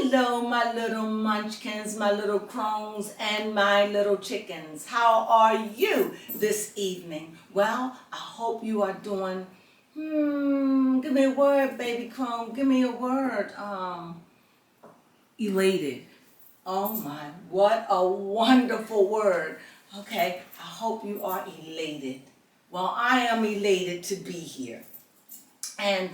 Hello, my little munchkins, my little crones, and my little chickens. How are you this evening? Well, I hope you are doing, give me a word, baby crone. Give me a word. Elated. Oh my, what a wonderful word. Okay, I hope you are elated. Well, I am elated to be here. And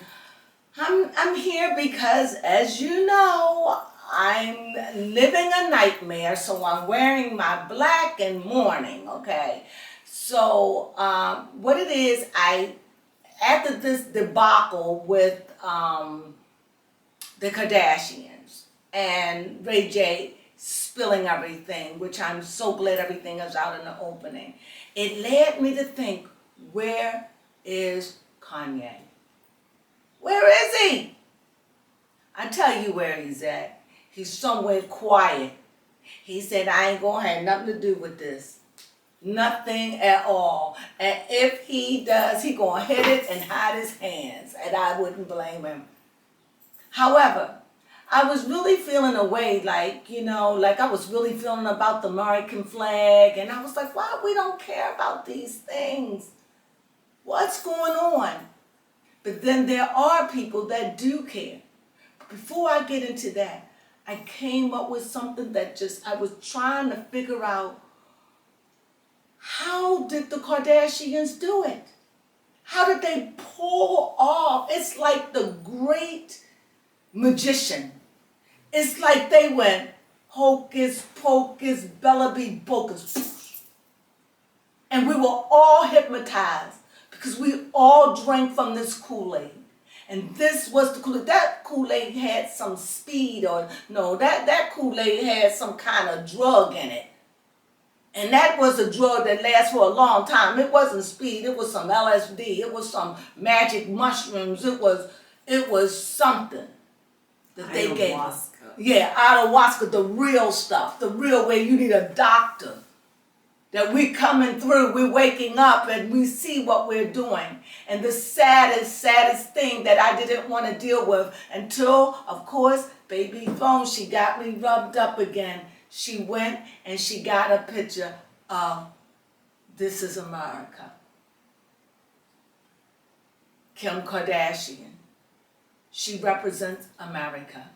I'm here because, as you know, I'm living a nightmare, so I'm wearing my black and mourning, okay? So, what it is, after this debacle with the Kardashians and Ray J spilling everything, which I'm so glad everything is out in the opening, it led me to think, where is Kanye? Where is he? I tell you where he's at. He's somewhere quiet. He said, I ain't gonna have nothing to do with this. Nothing at all. And if he does, he gonna hit it and hide his hands. And I wouldn't blame him. However, I was really feeling a way, like I was really feeling about the American flag. And I was like, why we don't care about these things? What's going on? But then there are people that do care. Before I get into that, I came up with something that I was trying to figure out, how did the Kardashians do it? How did they pull off? It's like the great magician. It's like they went hocus pocus, bella be bocus. And we were all hypnotized because we all drank from this Kool-Aid. And this was the Kool-Aid. That Kool-Aid had some speed, or no, that Kool-Aid had some kind of drug in it. And that was a drug that lasts for a long time. It wasn't speed, it was some LSD, it was some magic mushrooms, it was something that they gave us. Yeah, ayahuasca, the real stuff, the real way you need a doctor. That we're coming through, we're waking up and we see what we're doing. And the saddest thing that I didn't want to deal with until, of course, baby phone, she got me rubbed up again. She went and she got a picture of This Is America. Kim Kardashian. She represents America.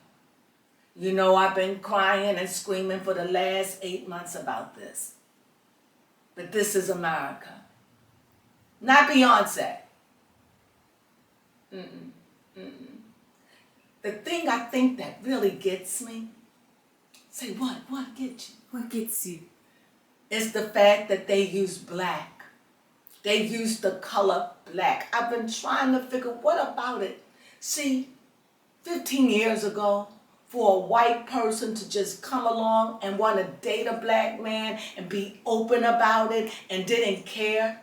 You know, I've been crying and screaming for the last 8 months about this. But this is America. Not Beyonce. The thing I think that really gets me, say what? What gets you? What gets you? Is the fact that they use black. They use the color black. I've been trying to figure, what about it? See, 15 years ago, for a white person to just come along and want to date a black man and be open about it and didn't care,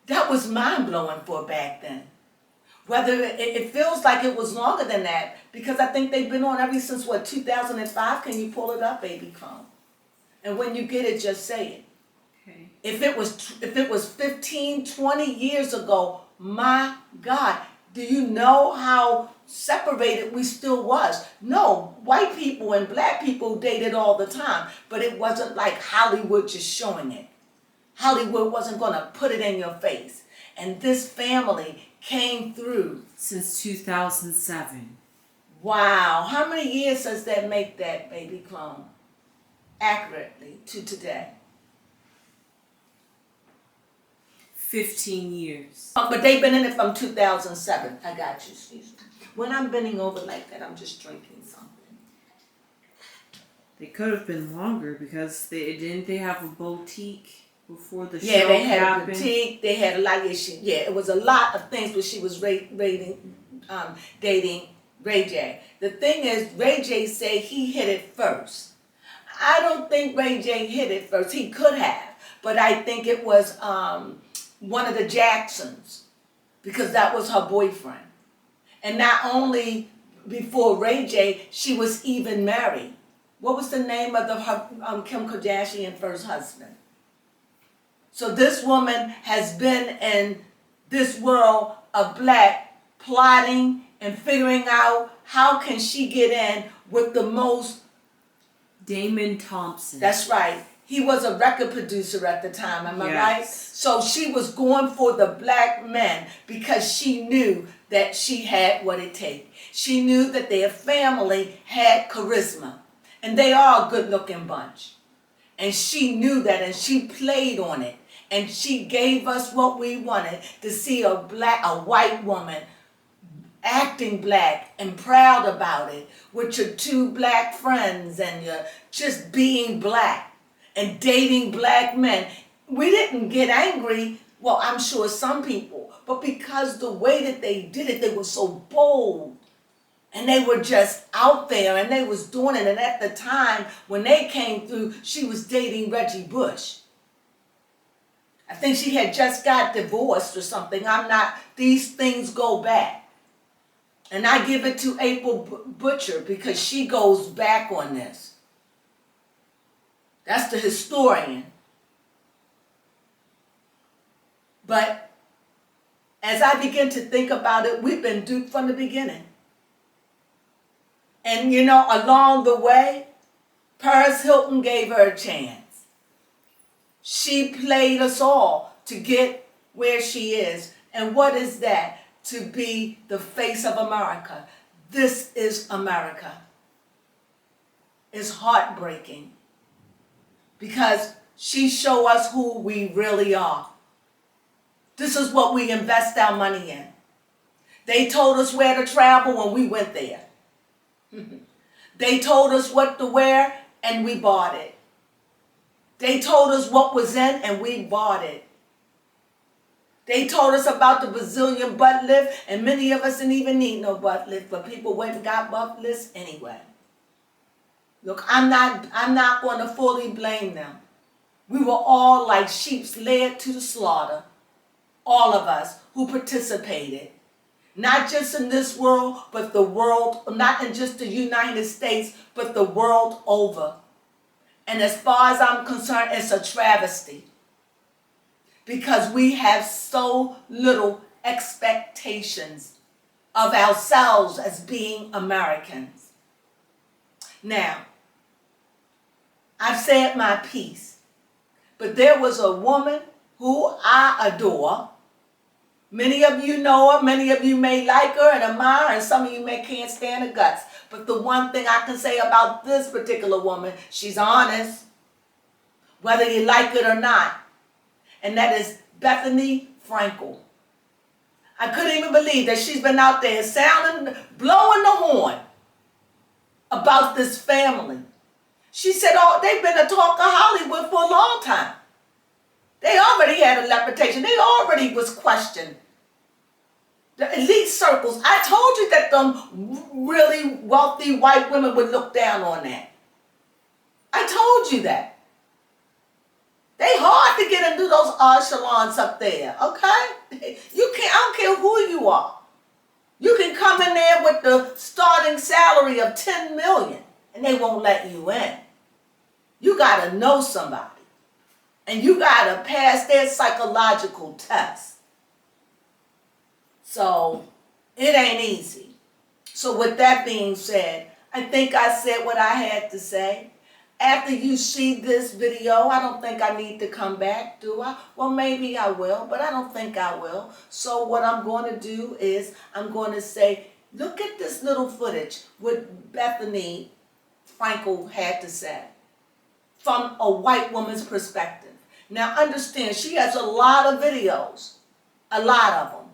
that was mind-blowing for back then. Whether it feels like it was longer than that, because I think they've been on ever since, 2005? Can you pull it up, baby Crone? And when you get it, just say it. Okay. If it was 15, 20 years ago, my God, do you know how separated we still was? No, white people and black people dated all the time, but it wasn't like Hollywood just showing it. Hollywood wasn't going to put it in your face. And this family came through. Since 2007. Wow. How many years does that make that, baby Crone? Accurately to today. 15 years. But they've been in it from 2007. I got you, excuse me. When I'm bending over like that, I'm just drinking something. They could have been longer because they have a boutique before the show Yeah, they had happened. a boutique. They had a lot of issues. Yeah, it was a lot of things, but she was dating Ray J. The thing is, Ray J said he hit it first. I don't think Ray J hit it first. He could have, but I think it was one of the Jacksons, because that was her boyfriend. And not only before Ray J, she was even married. What was the name of her Kim Kardashian first husband? So this woman has been in this world of black, plotting and figuring out how can she get in with the most? Damon Thompson. That's right. He was a record producer at the time, am I right? Yes. So she was going for the black men because she knew that she had what it takes. She knew that their family had charisma. And they are a good-looking bunch. And she knew that, and she played on it. And she gave us what we wanted, to see a white woman acting black and proud about it, with your two black friends, and you're just being black and dating black men. We didn't get angry. Well, I'm sure some people, but because the way that they did it, they were so bold. And they were just out there, and they was doing it. And at the time, when they came through, she was dating Reggie Bush. I think she had just got divorced or something. These things go back. And I give it to April Butcher because she goes back on this. That's the historian. But as I begin to think about it, we've been duped from the beginning. And along the way, Paris Hilton gave her a chance. She played us all to get where she is. And what is that? To be the face of America. This is America. It's heartbreaking because she showed us who we really are. This is what we invest our money in. They told us where to travel when we went there. They told us what to wear and we bought it. They told us what was in and we bought it. They told us about the Brazilian butt lift, and many of us didn't even need no butt lift, but people went and got butt lifts anyway. Look, I'm not going to fully blame them. We were all like sheep led to the slaughter. All of us who participated. Not just in this world, but the world, not in just the United States, but the world over. And as far as I'm concerned, it's a travesty. Because we have so little expectations of ourselves as being Americans. Now, I've said my piece, but there was a woman who I adore. Many of you know her, many of you may like her and admire, and some of you may can't stand her guts. But the one thing I can say about this particular woman, she's honest, whether you like it or not. And that is Bethenny Frankel. I couldn't even believe that she's been out there blowing the horn about this family. She said, they've been a talk of Hollywood for a long time. They already had a reputation. They already was questioned. The elite circles. I told you that them really wealthy white women would look down on that. I told you that. They hard to get into those echelons up there, okay? I don't care who you are. You can come in there with the starting salary of $10 million and they won't let you in. You got to know somebody. And you got to pass their psychological test. So, it ain't easy. So with that being said, I think I said what I had to say. After you see this video, I don't think I need to come back, do I? Well, maybe I will, but I don't think I will. So what I'm going to do is I'm going to say, look at this little footage, what Bethenny Frankel had to say from a white woman's perspective. Now understand, she has a lot of videos, a lot of them.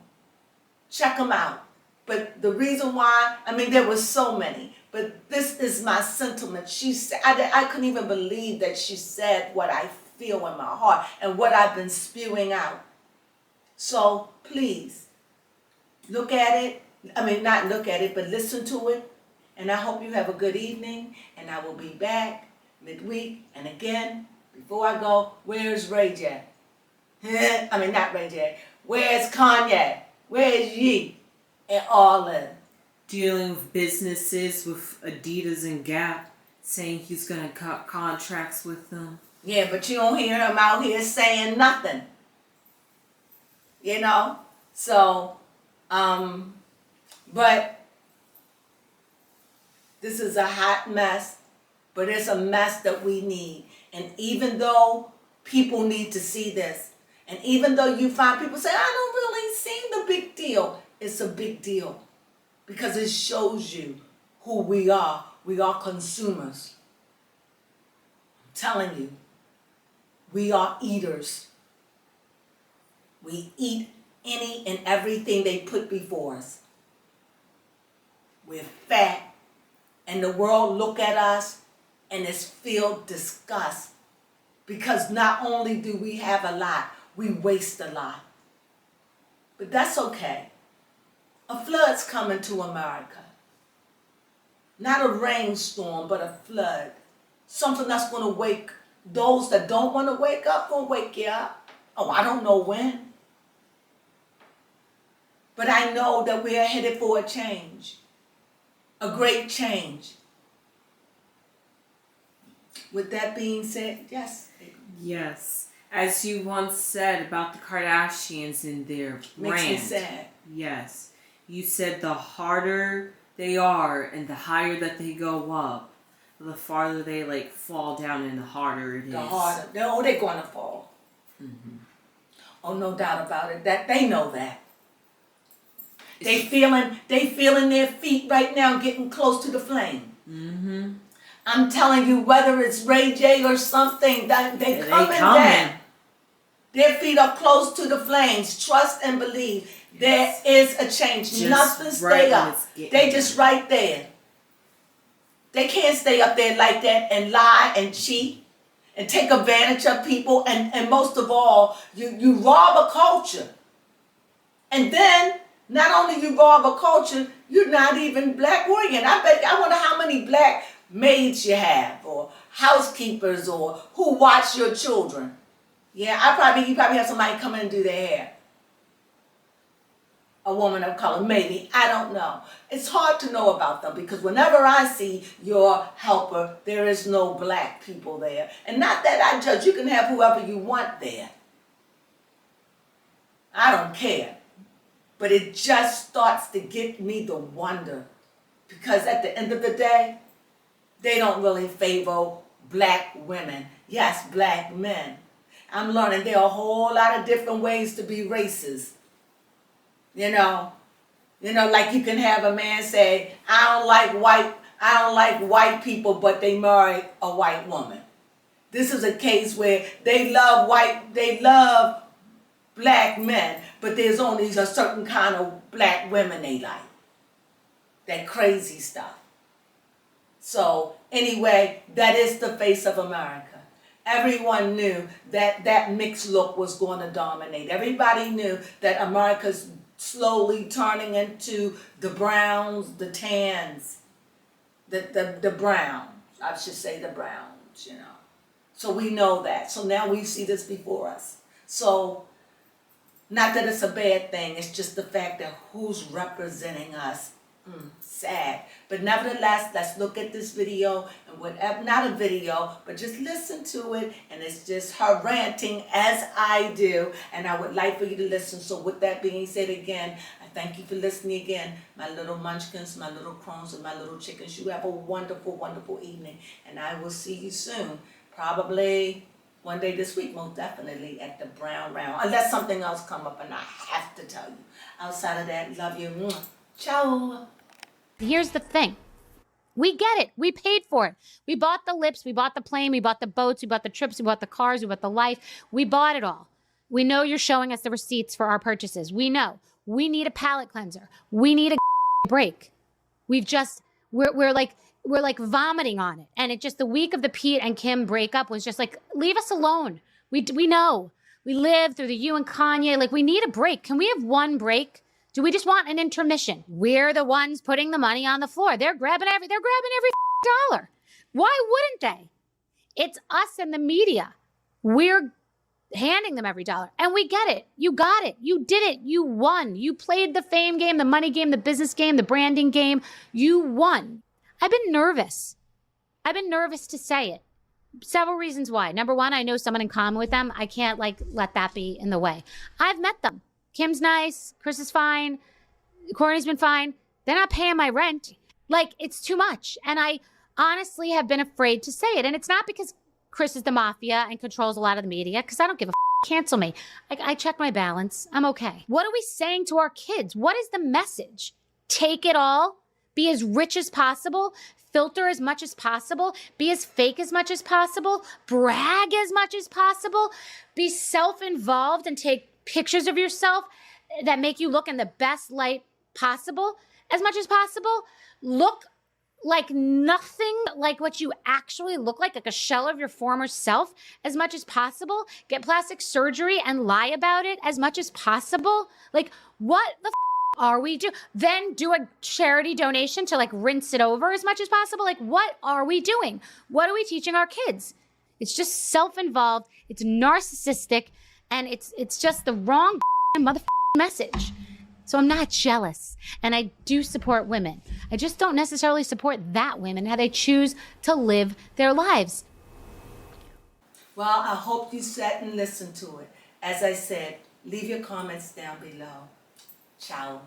Check them out. But the reason why, there were so many. But this is my sentiment. She said, I couldn't even believe that she said what I feel in my heart and what I've been spewing out. So please, look at it. Not look at it, but listen to it. And I hope you have a good evening. And I will be back midweek. And again, before I go, where's Ray J? Not Ray J. Where's Kanye? Where's Ye? And all in. Dealing with businesses with Adidas and Gap, saying he's going to cut contracts with them. Yeah, but you don't hear him out here saying nothing. So, but This is a hot mess, but it's a mess that we need. And even though people need to see this, and even though you find people say, I don't really see the big deal, it's a big deal because it shows you who we are. We are consumers. I'm telling you, we are eaters. We eat any and everything they put before us. We're fat, and the world look at us and it's filled disgust because not only do we have a lot, we waste a lot. But that's okay. A flood's coming to America. Not a rainstorm, but a flood. Something that's going to wake those that don't want to wake up, going to wake you up. Oh, I don't know when. But I know that we are headed for a change. A great change. With that being said, yes. Yes. As you once said about the Kardashians and their brand. Makes me sad. Yes. You said the harder they are and the higher that they go up, the farther they fall down and the harder it is. The harder. They're going to fall. Mm-hmm. Oh, no doubt about it. That they know that. They feeling their feet right now getting close to the flame. Mm-hmm. I'm telling you, whether it's Ray J or something, they coming down. Their feet are close to the flames. Trust and believe. Yes. There is a change. Just nothing stay up. They just right there. They can't stay up there like that and lie and cheat and take advantage of people. And most of all, you rob a culture. And then, not only you rob a culture, you're not even black oriented. I wonder how many black maids you have, or housekeepers, or who watch your children. Yeah, you probably have somebody come in and do their hair. A woman of color, maybe. I don't know. It's hard to know about them because whenever I see your helper, there is no black people there. And not that I judge. You can have whoever you want there. I don't care. But it just starts to get me to wonder. Because at the end of the day, they don't really favor black women. Yes, black men. I'm learning there are a whole lot of different ways to be racist. You know, like you can have a man say, I don't like white people, but they marry a white woman. This is a case where they love black men, but there's only a certain kind of black women they like. That crazy stuff. So anyway, that is the face of America. Everyone knew that mixed look was going to dominate. Everybody knew that America's slowly turning into the browns, the tans, the browns. I should say the browns, So we know that. So now we see this before us. So not that it's a bad thing. It's just the fact that who's representing us. Sad. But nevertheless, let's look at this video and whatever, not a video, but just listen to it. And it's just her ranting as I do. And I would like for you to listen. So with that being said again, I thank you for listening again. My little munchkins, my little crones, and my little chickens. You have a wonderful, wonderful evening. And I will see you soon. Probably one day this week, most definitely at the Brown Round. Unless something else come up and I have to tell you. Outside of that, love you. Ciao. Here's the thing. We get it. We paid for it. We bought the lips. We bought the plane. We bought the boats. We bought the trips. We bought the cars. We bought the life. We bought it all. We know you're showing us the receipts for our purchases. We know. We need a palate cleanser. We need a break. We're like vomiting on it. And it just, the week of the Pete and Kim breakup was just like, leave us alone. We know. We lived through the you and Kanye. Like, we need a break. Can we have one break? Do we just want an intermission? We're the ones putting the money on the floor. They're grabbing every dollar. Why wouldn't they? It's us and the media. We're handing them every dollar. And we get it. You got it. You did it. You won. You played the fame game, the money game, the business game, the branding game. You won. I've been nervous. I've been nervous to say it. Several reasons why. Number one, I know someone in common with them. I can't let that be in the way. I've met them. Kim's nice. Chris is fine. Courtney's been fine. They're not paying my rent. Like, it's too much. And I honestly have been afraid to say it. And it's not because Chris is the mafia and controls a lot of the media, because I don't give a cancel me. I check my balance. I'm okay. What are we saying to our kids? What is the message? Take it all. Be as rich as possible. Filter as much as possible. Be as fake as much as possible. Brag as much as possible. Be self-involved and take pictures of yourself that make you look in the best light possible as much as possible. Look like nothing like what you actually look like a shell of your former self as much as possible. Get plastic surgery and lie about it as much as possible. Like, what the are we doing? Then do a charity donation to like rinse it over as much as possible. Like, what are we doing? What are we teaching our kids? It's just self-involved. It's narcissistic, and it's just the wrong message. So I'm not jealous, and I do support women. I just don't necessarily support that women, how they choose to live their lives. Well, I hope you sat and listened to it. As I said, leave your comments down below. Ciao.